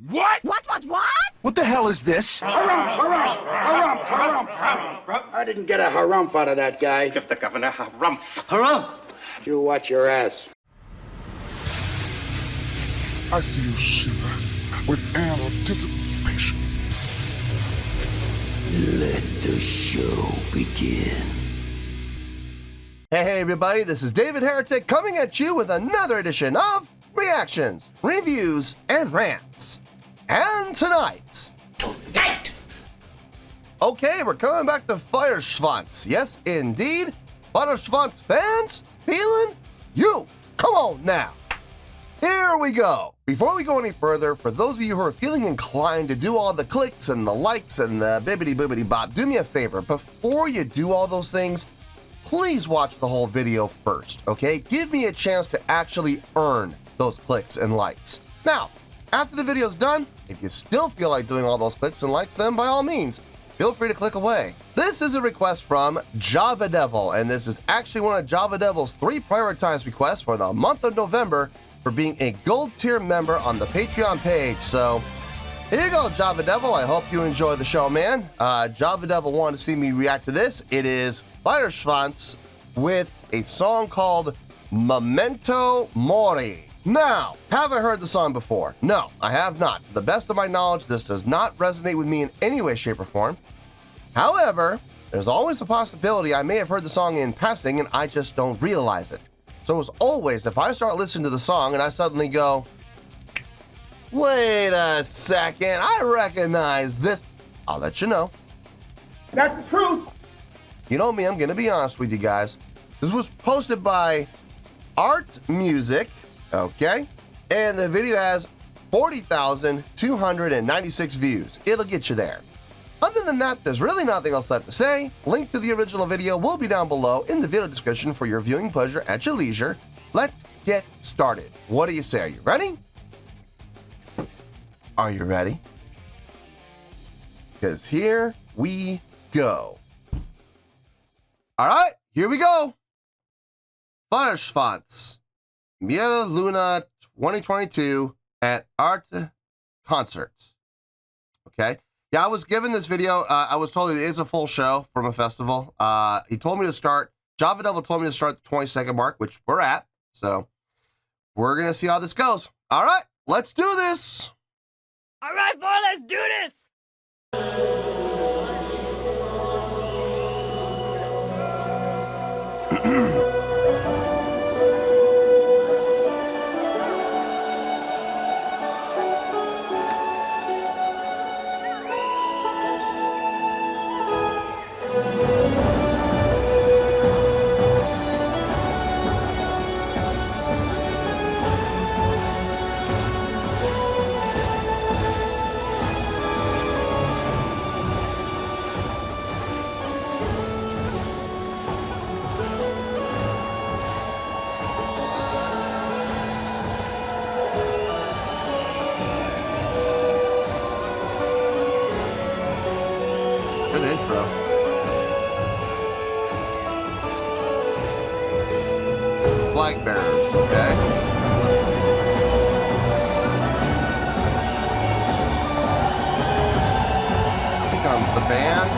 What? What? What the hell is this? Harumph. I didn't get a harumph out of that guy. Give the governor harumph. Harumph! You watch your ass. I see you shiver with anticipation. Let the show begin. Hey everybody, this is David Heretic coming at you with another edition of Reactions, Reviews, and Rants. And tonight... Okay, we're coming back to Feuerschwanz. Yes, indeed. Feuerschwanz Fans FEELIN YOU. Come on now. Here we go. Before we go any further, for those of you who are feeling inclined to do all the clicks and the likes and the bibbity-boobity bop, do me a favor. Before you do all those things, please watch the whole video first, okay? Give me a chance to actually earn those clicks and likes. Now, after the video's done, if you still feel like doing all those clicks and likes, then by all means, feel free to click away. This is a request from Java Devil, and this is actually one of Java Devil's 3 prioritized requests for the month of November for being a gold tier member on the Patreon page. So here you go, Java Devil. I hope you enjoy the show, man. Java Devil wanted to see me react to this. It is Feuerschwanz with a song called Memento Mori. Now, have I heard the song before? No, I have not. To the best of my knowledge, this does not resonate with me in any way, shape, or form. However, there's always a possibility I may have heard the song in passing and I just don't realize it. So as always, if I start listening to the song and I suddenly go, wait a second, I recognize this, I'll let you know. That's the truth. You know me, I'm gonna be honest with you guys. This was posted by Art Music, okay? And the video has 40,296 views. It'll get you there. Other than that, there's really nothing else left to say. Link to the original video will be down below in the video description for your viewing pleasure at your leisure. Let's get started. What do you say? Are you ready? Are you ready? Because here we go. All right, here we go. Feuerschwanz, Miera Luna 2022 at Art Concerts. Okay. Yeah, I was given this video. I was told it is a full show from a festival. He told me to start. Java Devil told me to start the 20-second mark, which we're at. So we're going to see how this goes. All right, let's do this. All right, boy, let's do this. Good intro. Flag bearers, okay. Here comes the band.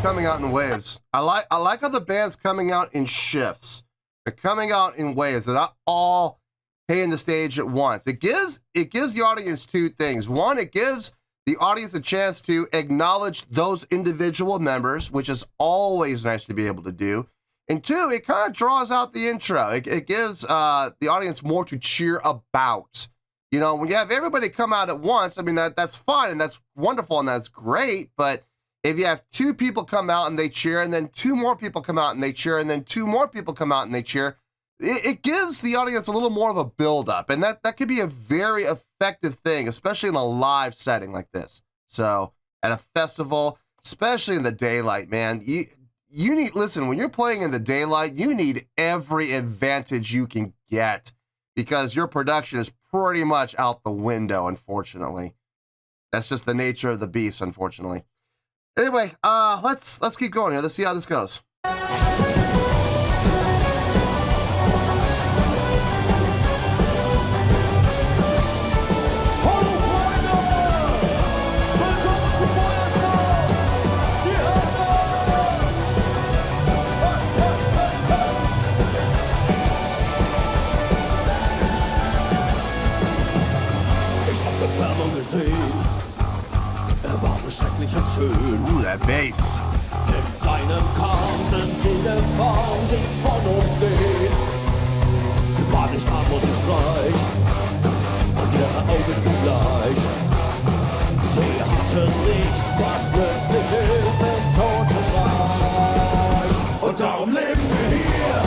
Coming out in waves. I like how the band's coming out in shifts. They're coming out in waves. They're not all hitting the stage at once. It gives the audience two things. One, it gives the audience a chance to acknowledge those individual members, which is always nice to be able to do. And two, it kind of draws out the intro. It gives the audience more to cheer about. You know, when you have everybody come out at once, I mean, that's fine and that's wonderful and that's great, but if you have 2 people come out and they cheer, and then 2 more people come out and they cheer, and then 2 more people come out and they cheer, it gives the audience a little more of a build-up, and that could be a very effective thing, especially in a live setting like this. So, at a festival, especially in the daylight, man. You need, listen, when you're playing in the daylight, you need every advantage you can get because your production is pretty much out the window, unfortunately. That's just the nature of the beast, unfortunately. Anyway, let's keep going here. Let's see how this goes. Gesehen. War so schrecklich und schön. Ooh, that bass. In seinem Kampf sind die Gefahren, die von uns gehen. Sie war nicht arm und nicht reich, und ihre Augen zugleich. Sie hatten nichts, was nützlich ist im Totenreich. Und darum leben wir hier,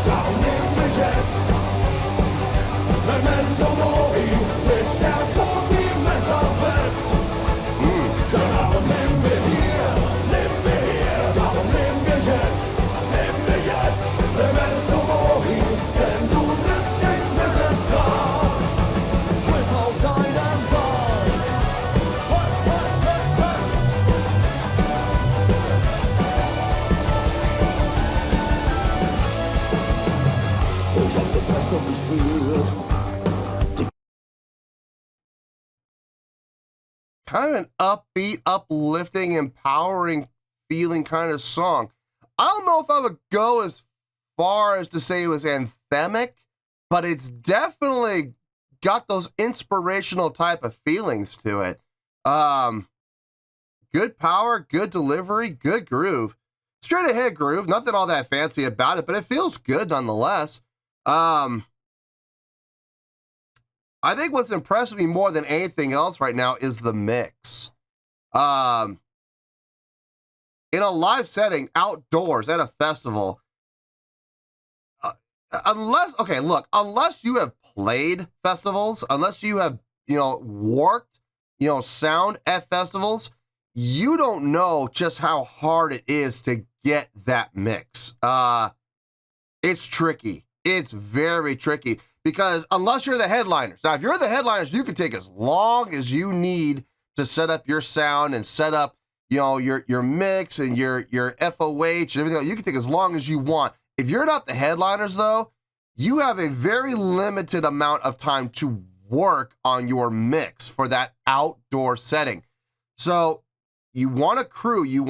darum leben wir jetzt. Memento Mori, bis der Tod die Messer fest. Darum leben wir hier, darum leben wir jetzt, Memento Mori, denn du nützt nichts mit ins Grab, bis auf deinen Sarg. Hey, hey, hey, hey. Ich hab den Pest noch gespürt. Kind of an upbeat, uplifting, empowering feeling kind of song. I don't know if I would go as far as to say it was anthemic, but it's definitely got those inspirational type of feelings to it. Good power, good delivery, good groove. Straight ahead groove, nothing all that fancy about it, but it feels good nonetheless. I think what's impressed me more than anything else right now is the mix. In a live setting, outdoors, at a festival, unless you have played festivals, unless you have, worked, sound at festivals, you don't know just how hard it is to get that mix. It's tricky. It's very tricky. Because unless you're the headliners, now if you're the headliners, you can take as long as you need to set up your sound and set up, your mix and your FOH and everything else. You can take as long as you want. If you're not the headliners, though, you have a very limited amount of time to work on your mix for that outdoor setting. So you want a crew. You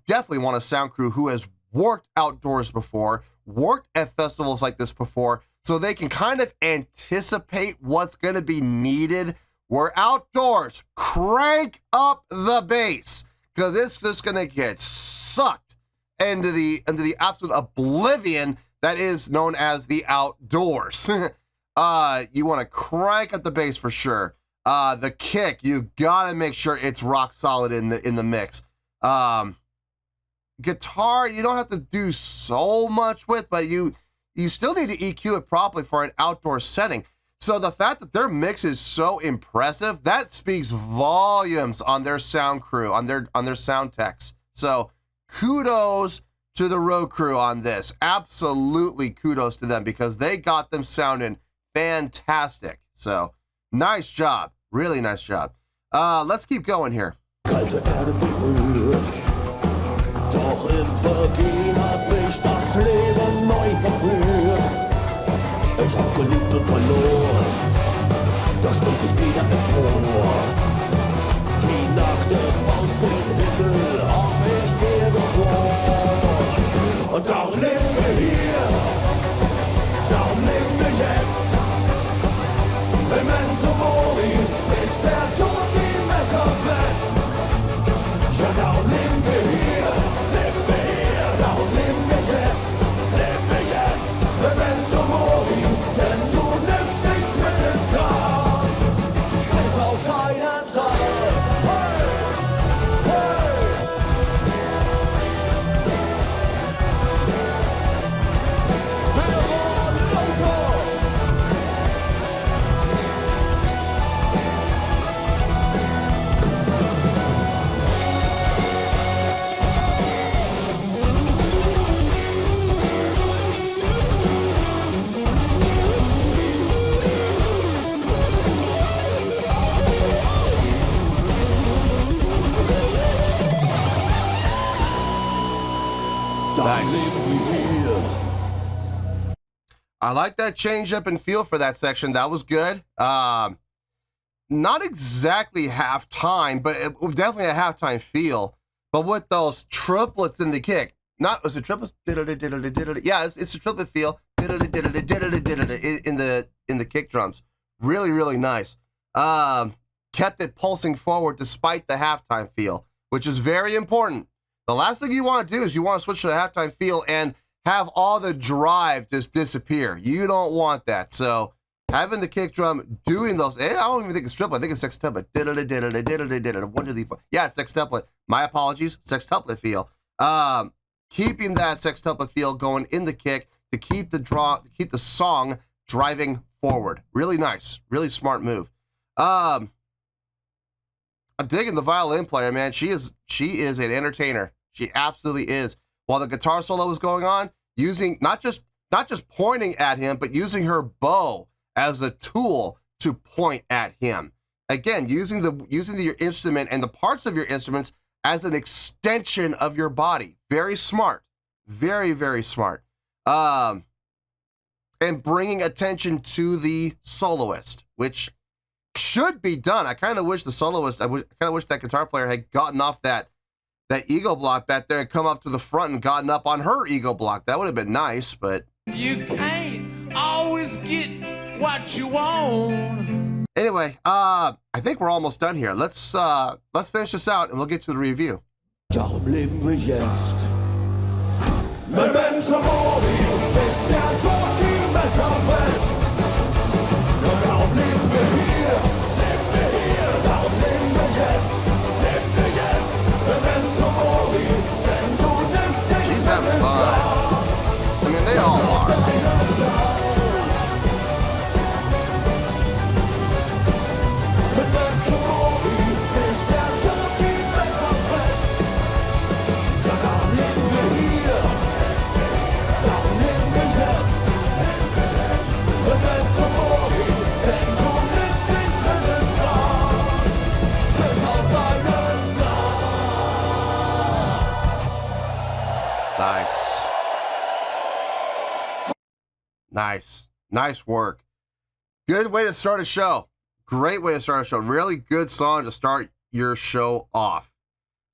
definitely want a sound crew who has worked outdoors before, worked at festivals like this before. So they can kind of anticipate what's going to be needed. We're outdoors. Crank up the bass because it's just going to get sucked into the absolute oblivion that is known as the outdoors. You want to crank up the bass for sure. The kick, you got to make sure it's rock solid in the mix. Guitar, you don't have to do so much with, but you still need to EQ it properly for an outdoor setting. So the fact that their mix is so impressive, that speaks volumes on their sound crew, on their sound techs. So kudos to the road crew on this. Absolutely kudos to them because they got them sounding fantastic. So nice job. Really nice job. Let's keep going here. Kalte Erde berührt. Doch im Vergehen hat mich das Leben neu verführt. Ich hab geliebt und verloren, da stieg ich wieder empor. Die nackte Faust im Himmel hab ich mir geschworen. Und darum leben wir hier, darum leben wir jetzt. Memento Mori, bis der Tod die Messer fest. Ja, darum leben wir hier, darum leben wir jetzt, Memento Mori, denn du nimmst nichts mit ins Grab, bis auf deinen Sarg. Hey! Nice. I like that change up and feel for that section. That was good. Not exactly halftime, but it was definitely a halftime feel. But with those triplets in the kick, was it triplets? Yeah, it's a triplet feel in the kick drums. Really, really nice. Kept it pulsing forward despite the halftime feel, which is very important. The last thing you want to do is you want to switch to the halftime feel and have all the drive just disappear. You don't want that. So having the kick drum doing those, I don't even think it's triplet. I think it's sextuplet. 1, 2, 3, 4. Yeah, it's sextuplet. My apologies, sextuplet feel. Keeping that sextuplet feel going in the kick to keep the song driving forward. Really nice. Really smart move. I'm digging the violin player, man. She is an entertainer. She absolutely is. While the guitar solo was going on, using not just pointing at him, but using her bow as a tool to point at him. Again, using your instrument and the parts of your instruments as an extension of your body. Very smart. Very, very smart. And bringing attention to the soloist, which should be done. I kind of wish the soloist, I kind of wish that guitar player had gotten off that ego block back there and come up to the front and gotten up on her ego block. That would have been nice, but you can't always get what you want. Anyway, I think we're almost done here. Let's finish this out and we'll get to the review. Darum leben wir jetzt. Memento Mori, bis der Tod die Messer fest. Und darum leben wir hier, darum leben wir jetzt, Memento Mori, denn du nimmst nichts mehr ins Grab. I mean, they all are. Memento Mori, bis der Tod die Messer fest. Ja, darum leben wir hier, darum leben wir jetzt. Memento Mori, denn du nimmst nichts mit ins Grab. Bis auf deinen Sarg. Nice work. Good way to start a show. Great way to start a show. Really good song to start your show off.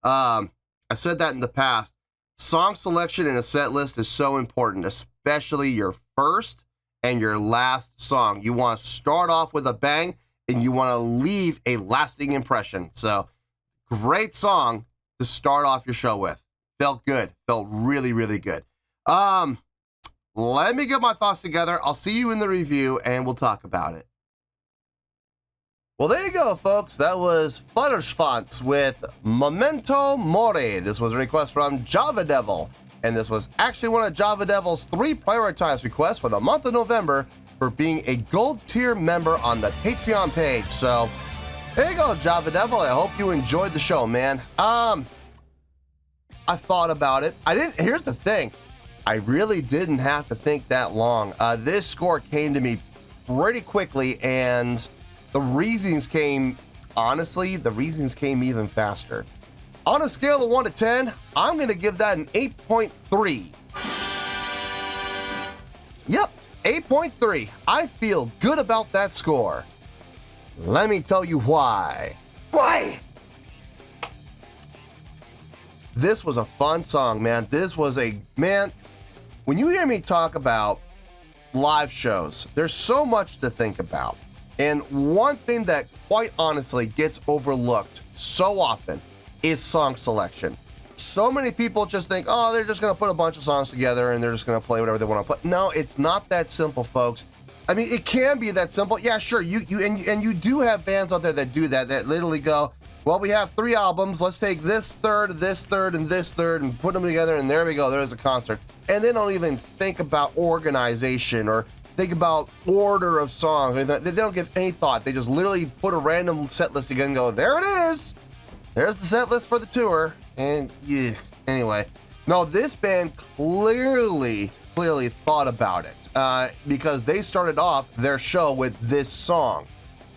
I said that in the past. Song selection in a set list is so important, especially your first and your last song. You want to start off with a bang and you want to leave a lasting impression. So, great song to start off your show with. Felt good. Felt really, really good. Let me get my thoughts together. I'll see you in the review and we'll talk about it. Well, there you go, folks. That was Feuerschwanz with Memento Mori. This was a request from Java Devil. And this was actually one of Java Devil's 3 prioritized requests for the month of November for being a gold tier member on the Patreon page. So, there you go, Java Devil. I hope you enjoyed the show, man. I thought about it. Here's the thing. I really didn't have to think that long. This score came to me pretty quickly, and the reasons came even faster. On a scale of 1 to 10, I'm going to give that an 8.3. Yep, 8.3. I feel good about that score. Let me tell you why. Why? This was a fun song, man. When you hear me talk about live shows, there's so much to think about. And one thing that quite honestly gets overlooked so often is song selection. So many people just think, oh, they're just going to put a bunch of songs together and they're just going to play whatever they want to play. No, it's not that simple, folks. I mean, it can be that simple. Yeah, sure. You do have bands out there that do that literally go, well, we have 3 albums. Let's take this third, and this third, and put them together, and there we go. There's a concert. And they don't even think about organization or think about order of songs. They don't give any thought. They just literally put a random set list together and go, there it is. There's the set list for the tour. And yeah, anyway. No, this band clearly thought about it because they started off their show with this song.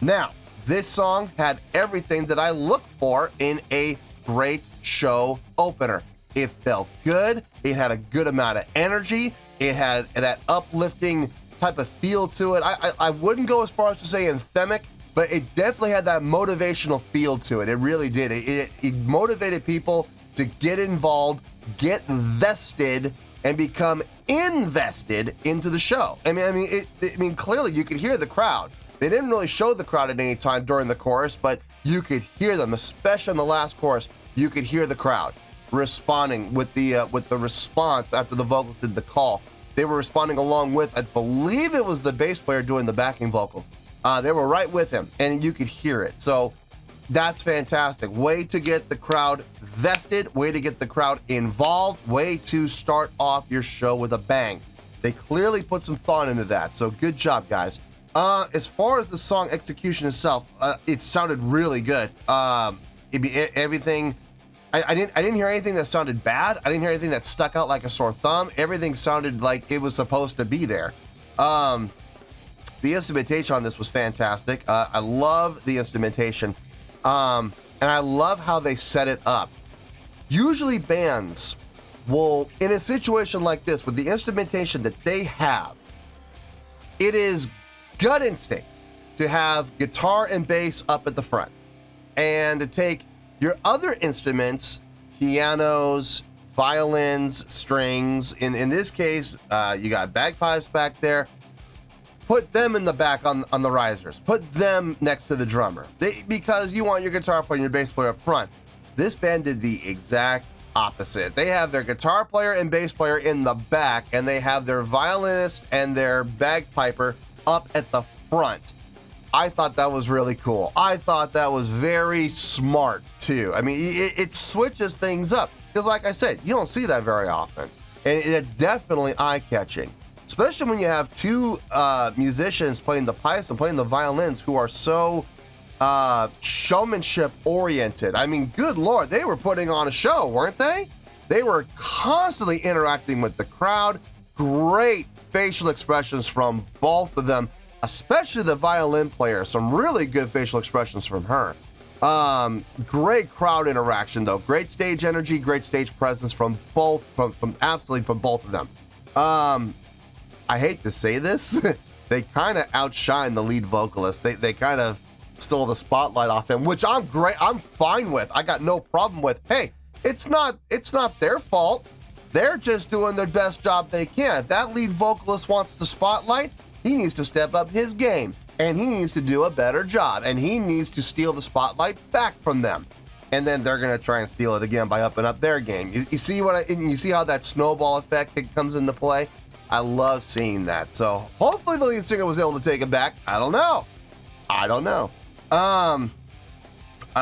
Now, this song had everything that I look for in a great show opener. It felt good. It had a good amount of energy. It had that uplifting type of feel to it. I wouldn't go as far as to say anthemic, but it definitely had that motivational feel to it. It really did. It motivated people to get involved, get vested, and become invested into the show. I mean, clearly you could hear the crowd. They didn't really show the crowd at any time during the chorus, but you could hear them, especially in the last chorus. You could hear the crowd responding with the response after the vocals did the call. They were responding along with, I believe it was the bass player doing the backing vocals. They were right with him, and you could hear it. So that's fantastic. Way to get the crowd vested, way to get the crowd involved, way to start off your show with a bang. They clearly put some thought into that, so good job, guys. As far as the song execution itself, it sounded really good. Everything, I didn't hear anything that sounded bad. I didn't hear anything that stuck out like a sore thumb. Everything sounded like it was supposed to be there. The instrumentation on this was fantastic. I love the instrumentation. And I love how they set it up. Usually bands will, in a situation like this, with the instrumentation that they have, it is gut instinct to have guitar and bass up at the front, and to take your other instruments, pianos, violins, strings, in this case, you got bagpipes back there, put them in the back on the risers, put them next to the drummer, because you want your guitar player and your bass player up front. This band did the exact opposite. They have their guitar player and bass player in the back, and they have their violinist and their bagpiper up at the front. I thought that was really cool. I thought that was very smart too. I mean, it switches things up, because like I said, you don't see that very often, and it's definitely eye-catching, especially when you have two musicians playing the pipes and playing the violins who are so showmanship oriented. I mean, good Lord, they were putting on a show, weren't they? They were constantly interacting with the crowd. Great facial expressions from both of them, especially the violin player. Some really good facial expressions from her. Great crowd interaction though. Great stage energy, great stage presence from both, from absolutely from both of them. I hate to say this, they kind of outshine the lead vocalist. They kind of stole the spotlight off him, which I'm fine with. I got no problem with. Hey, it's not their fault. They're just doing their best job they can. If that lead vocalist wants the spotlight, he needs to step up his game, and he needs to do a better job, and he needs to steal the spotlight back from them. And then they're gonna try and steal it again by upping up their game. You see you see how that snowball effect comes into play? I love seeing that. So hopefully the lead singer was able to take it back. I don't know. I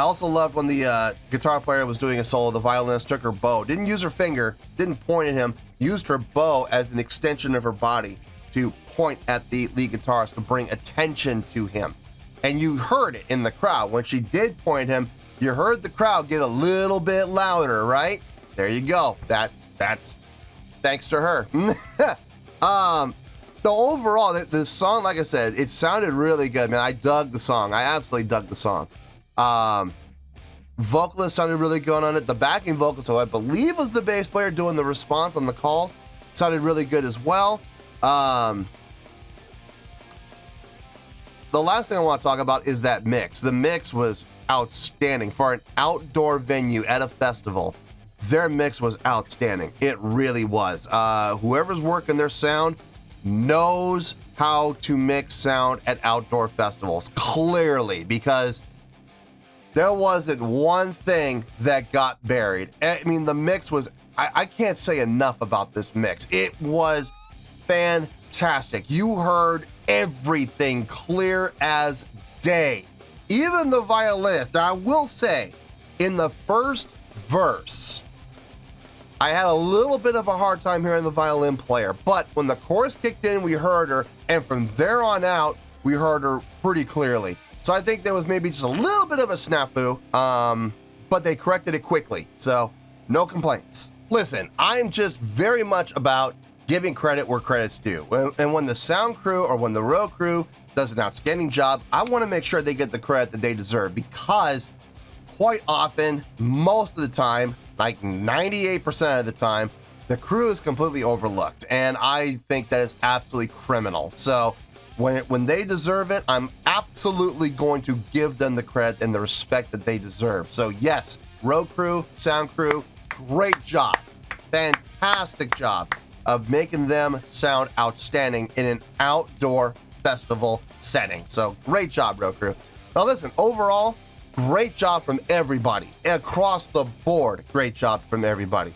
also loved when the guitar player was doing a solo, the violinist took her bow, didn't use her finger, didn't point at him, used her bow as an extension of her body to point at the lead guitarist to bring attention to him. And you heard it in the crowd. When she did point at him, you heard the crowd get a little bit louder, right? There you go. That's thanks to her. So overall, the song, like I said, it sounded really good, man. I dug the song. I absolutely dug the song. Vocalist sounded really good on it. The backing vocalist, who I believe was the bass player doing the response on the calls, sounded really good as well. The last thing I want to talk about is that mix. The mix was outstanding for an outdoor venue at a festival. Their mix was outstanding. It really was. Whoever's working their sound knows how to mix sound at outdoor festivals, clearly, because there wasn't one thing that got buried. I mean, the mix was, I can't say enough about this mix. It was fantastic. You heard everything clear as day. Even the violinist. Now, I will say, in the first verse, I had a little bit of a hard time hearing the violin player, but when the chorus kicked in, we heard her, and from there on out, we heard her pretty clearly. So I think there was maybe just a little bit of a snafu, but they corrected it quickly, so no complaints. Listen, I'm just very much about giving credit where credit's due. And when the sound crew or when the road crew does an outstanding job, I want to make sure they get the credit that they deserve, because quite often, most of the time, like 98% of the time, the crew is completely overlooked, and I think that is absolutely criminal. So when they deserve it, I'm absolutely going to give them the credit and the respect that they deserve. So yes, road crew, sound crew, great job. Fantastic job of making them sound outstanding in an outdoor festival setting. So great job, road crew. Now listen, overall, great job from everybody. Across the board, great job from everybody.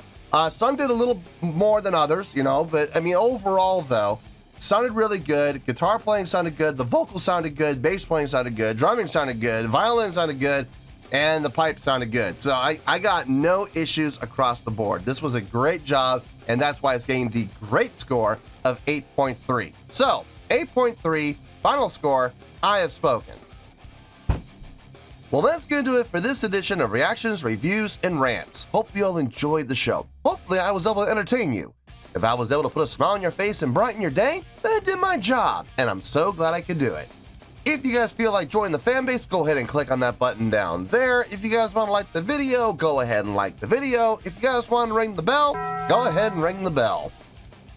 Some did a little more than others, you know, but I mean, overall though, sounded really good. Guitar playing sounded good. The vocals sounded good. Bass playing sounded good. Drumming sounded good. Violin sounded good. And the pipe sounded good. So I got no issues across the board. This was a great job, and that's why it's getting the great score of 8.3. So 8.3, final score, I have spoken. Well, that's going to do it for this edition of Reactions, Reviews, and Rants. Hope you all enjoyed the show. Hopefully I was able to entertain you. If I was able to put a smile on your face and brighten your day, then I did my job, and I'm so glad I could do it. If you guys feel like joining the fan base, go ahead and click on that button down there. If you guys want to like the video, go ahead and like the video. If you guys want to ring the bell, go ahead and ring the bell.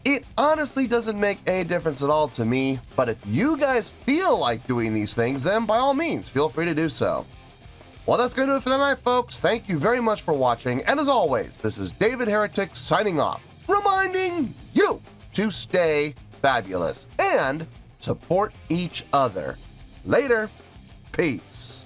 It honestly doesn't make any difference at all to me, but if you guys feel like doing these things, then by all means, feel free to do so. Well, that's going to do it for tonight, folks. Thank you very much for watching, and as always, this is David Heretic signing off, reminding you to stay fabulous and support each other. Later. Peace.